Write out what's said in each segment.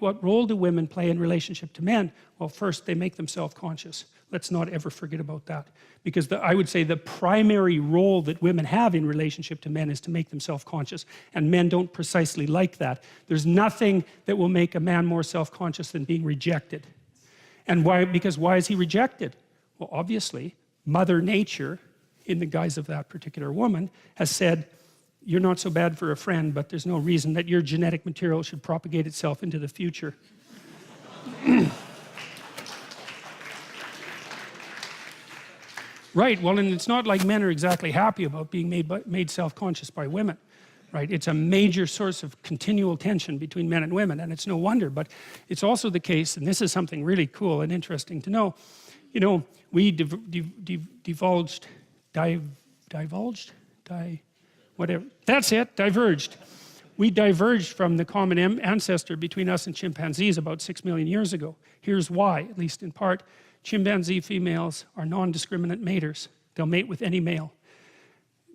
what role do women play in relationship to men? Well, first, they make them self-conscious. Let's not ever forget about that. Because I would say the primary role that women have in relationship to men is to make them self-conscious. And men don't precisely like that. There's nothing that will make a man more self-conscious than being rejected. And why? Because why is he rejected? Well, obviously, Mother Nature, in the guise of that particular woman, has said, you're not so bad for a friend, but there's no reason that your genetic material should propagate itself into the future. Right, well, and it's not like men are exactly happy about being made self-conscious by women. Right, it's a major source of continual tension between men and women, and it's no wonder. But it's also the case, and this is something really cool and interesting to know, you know, we diverged, we diverged from the common ancestor between us and chimpanzees about 6 million years ago. Here's why, at least in part. Chimpanzee females are non-discriminate maters. They'll mate with any male.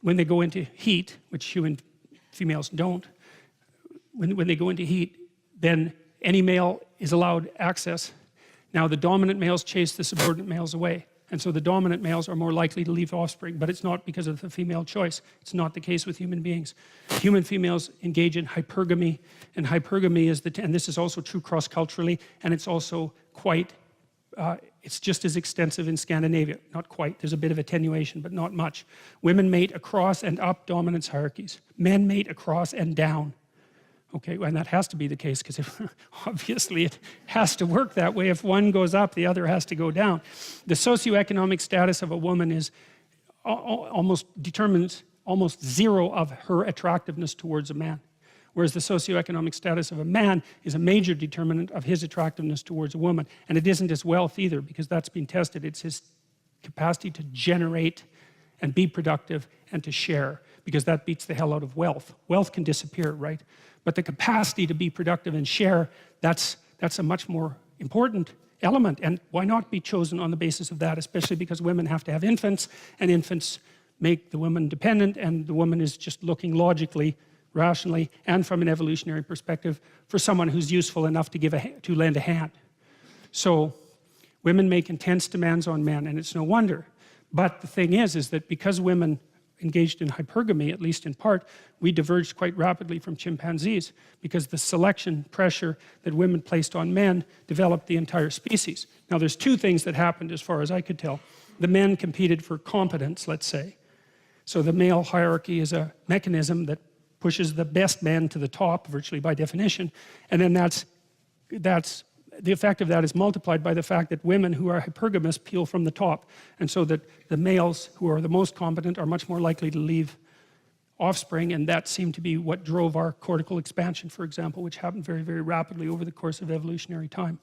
When they go into heat, which human females don't, when they go into heat, then any male is allowed access. Now the dominant males chase the subordinate males away, and so the dominant males are more likely to leave offspring, but it's not because of the female choice. It's not the case with human beings. Human females engage in hypergamy, and hypergamy is and this is also true cross-culturally, and it's also quite it's just as extensive in Scandinavia. Not quite, there's a bit of attenuation, but not much. Women mate across and up dominance hierarchies. Men mate across and down. Okay, and that has to be the case, because obviously it has to work that way. If one goes up, the other has to go down. The socioeconomic status of a woman is determines almost zero of her attractiveness towards a man. Whereas the socioeconomic status of a man is a major determinant of his attractiveness towards a woman. And it isn't his wealth either, because that's been tested. It's his capacity to generate and be productive and to share, because that beats the hell out of wealth. Wealth can disappear, right? But the capacity to be productive and share, that's a much more important element. And why not be chosen on the basis of that, especially because women have to have infants, and infants make the woman dependent, and the woman is just looking logically, rationally, and from an evolutionary perspective for someone who's useful enough to lend a hand. So women make intense demands on men, and it's no wonder. But the thing is that because women engaged in hypergamy, at least in part, we diverged quite rapidly from chimpanzees, because the selection pressure that women placed on men developed the entire species. Now there's two things that happened as far as I could tell. The men competed for competence, let's say. So the male hierarchy is a mechanism that pushes the best man to the top, virtually by definition, and then that's the effect of that is multiplied by the fact that women who are hypergamous peel from the top, and so that the males who are the most competent are much more likely to leave offspring, and that seemed to be what drove our cortical expansion, for example, which happened very, very rapidly over the course of evolutionary time.